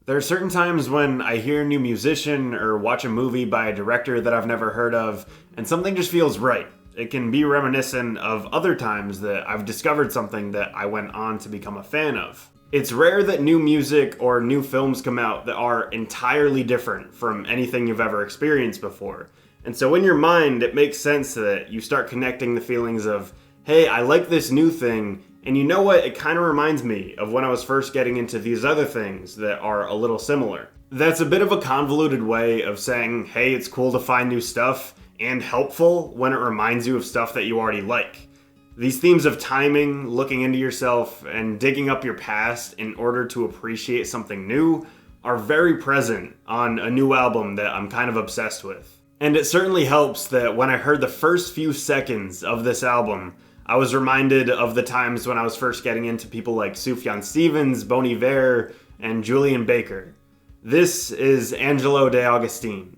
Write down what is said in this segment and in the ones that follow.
There are certain times when I hear a new musician or watch a movie by a director that I've never heard of, and something just feels right. It can be reminiscent of other times that I've discovered something that I went on to become a fan of. It's rare that new music or new films come out that are entirely different from anything you've ever experienced before. And so in your mind, it makes sense that you start connecting the feelings of, hey, I like this new thing, and you know what, it kind of reminds me of when I was first getting into these other things that are a little similar. That's a bit of a convoluted way of saying, hey, it's cool to find new stuff, and helpful when it reminds you of stuff that you already like. These themes of timing, looking into yourself, and digging up your past in order to appreciate something new are very present on a new album that I'm kind of obsessed with. And it certainly helps that when I heard the first few seconds of this album, I was reminded of the times when I was first getting into people like Sufjan Stevens, Bon Iver, and Julian Baker. This is Angelo De Augustine.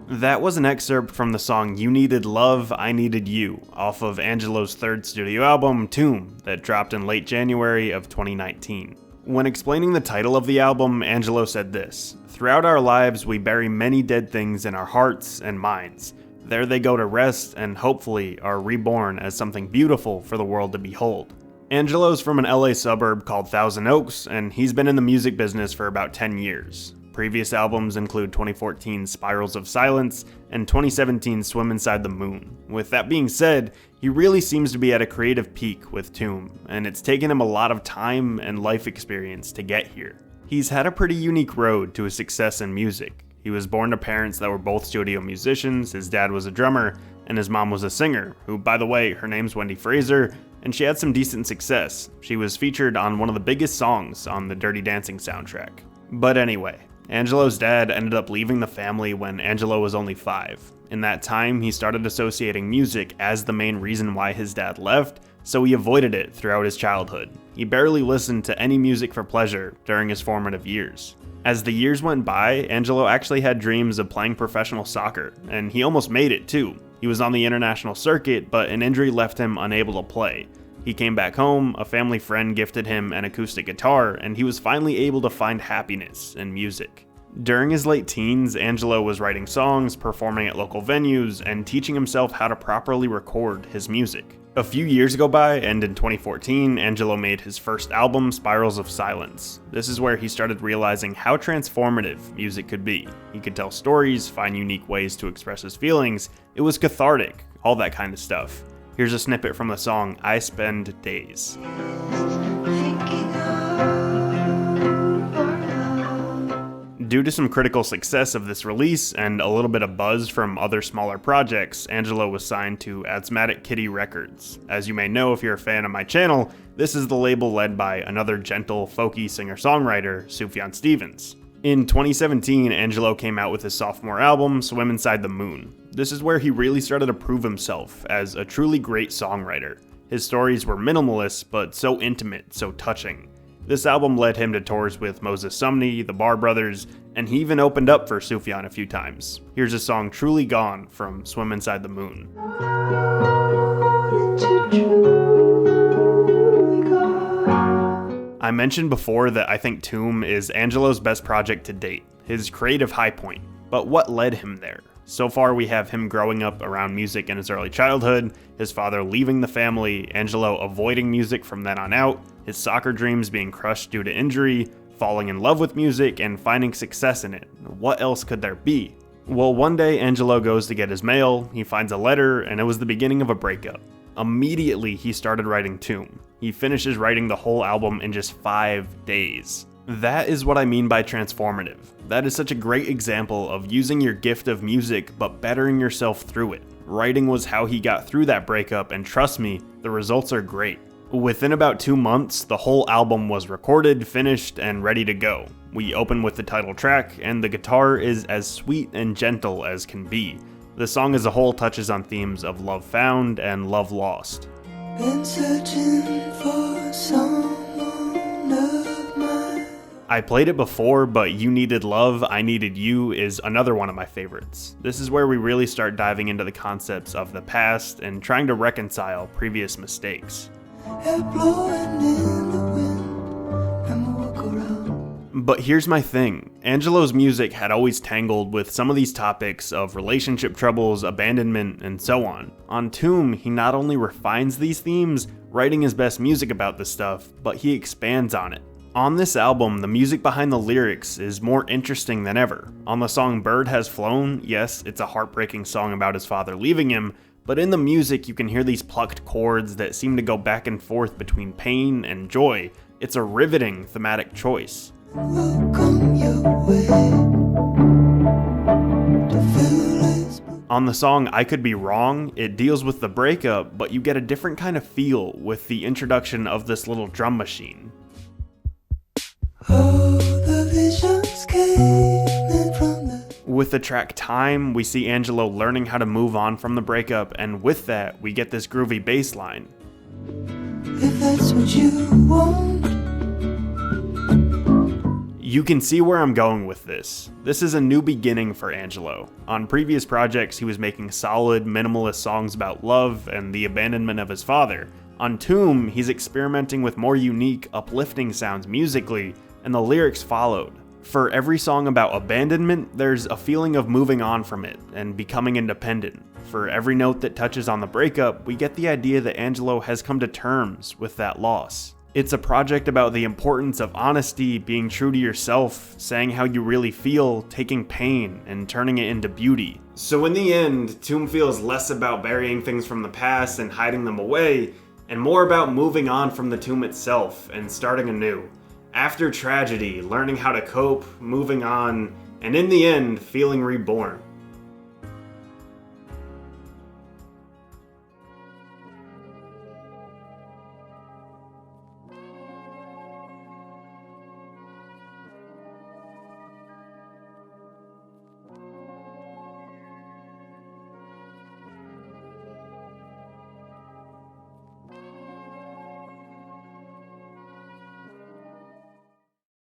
That was an excerpt from the song You Needed Love, I Needed You, off of Angelo's third studio album, Tomb, that dropped in late January of 2019. When explaining the title of the album, Angelo said this: "Throughout our lives, we bury many dead things in our hearts and minds. There they go to rest and hopefully are reborn as something beautiful for the world to behold." Angelo's from an LA suburb called Thousand Oaks, and he's been in the music business for about 10 years. Previous albums include 2014's Spirals of Silence and 2017's Swim Inside the Moon. With that being said, he really seems to be at a creative peak with Tomb, and it's taken him a lot of time and life experience to get here. He's had a pretty unique road to his success in music. He was born to parents that were both studio musicians. His dad was a drummer, and his mom was a singer, who, by the way, her name's Wendy Fraser, and she had some decent success. She was featured on one of the biggest songs on the Dirty Dancing soundtrack. But anyway, Angelo's dad ended up leaving the family when Angelo was only 5. In that time, he started associating music as the main reason why his dad left, so he avoided it throughout his childhood. He barely listened to any music for pleasure during his formative years. As the years went by, Angelo actually had dreams of playing professional soccer, and he almost made it too. He was on the international circuit, but an injury left him unable to play. He came back home, a family friend gifted him an acoustic guitar, and he was finally able to find happiness in music. During his late teens, Angelo was writing songs, performing at local venues, and teaching himself how to properly record his music. A few years go by, and in 2014, Angelo made his first album, Spirals of Silence. This is where he started realizing how transformative music could be. He could tell stories, find unique ways to express his feelings. It was cathartic, all that kind of stuff. Here's a snippet from the song I Spend Days. Due to some critical success of this release and a little bit of buzz from other smaller projects, Angelo was signed to Asthmatic Kitty Records. As you may know if you're a fan of my channel, this is the label led by another gentle, folky singer-songwriter, Sufjan Stevens. In 2017, Angelo came out with his sophomore album, Swim Inside the Moon. This is where he really started to prove himself as a truly great songwriter. His stories were minimalist, but so intimate, so touching. This album led him to tours with Moses Sumney, the Bar Brothers, and he even opened up for Sufjan a few times. Here's a song Truly Gone from Swim Inside the Moon. I mentioned before that I think Tomb is Angelo's best project to date, his creative high point. But what led him there? So far we have him growing up around music in his early childhood, his father leaving the family, Angelo avoiding music from then on out, his soccer dreams being crushed due to injury, falling in love with music, and finding success in it. What else could there be? Well, one day Angelo goes to get his mail, he finds a letter, and it was the beginning of a breakup. Immediately he started writing Tomb. He finishes writing the whole album in just 5 days. That is what I mean by transformative. That is such a great example of using your gift of music but bettering yourself through it. Writing was how he got through that breakup, and trust me, the results are great. Within about 2 months, the whole album was recorded, finished, and ready to go. We open with the title track, and the guitar is as sweet and gentle as can be. The song as a whole touches on themes of love found and love lost. Been searching for someone of mine. I played it before, but You Needed Love, I Needed You is another one of my favorites. This is where we really start diving into the concepts of the past and trying to reconcile previous mistakes. But here's my thing, Angelo's music had always tangled with some of these topics of relationship troubles, abandonment, and so on. On Tomb, he not only refines these themes, writing his best music about this stuff, but he expands on it. On this album, the music behind the lyrics is more interesting than ever. On the song Bird Has Flown, yes, it's a heartbreaking song about his father leaving him, but in the music you can hear these plucked chords that seem to go back and forth between pain and joy. It's a riveting thematic choice. On the song I Could Be Wrong, it deals with the breakup, but you get a different kind of feel with the introduction of this little drum machine. With the track Time, we see Angelo learning how to move on from the breakup, and with that, we get this groovy bass line. If that's what you want. You can see where I'm going with this. This is a new beginning for Angelo. On previous projects, he was making solid, minimalist songs about love and the abandonment of his father. On Tomb, he's experimenting with more unique, uplifting sounds musically, and the lyrics followed. For every song about abandonment, there's a feeling of moving on from it and becoming independent. For every note that touches on the breakup, we get the idea that Angelo has come to terms with that loss. It's a project about the importance of honesty, being true to yourself, saying how you really feel, taking pain, and turning it into beauty. So in the end, Tomb feels less about burying things from the past and hiding them away, and more about moving on from the tomb itself and starting anew. After tragedy, learning how to cope, moving on, and in the end, feeling reborn.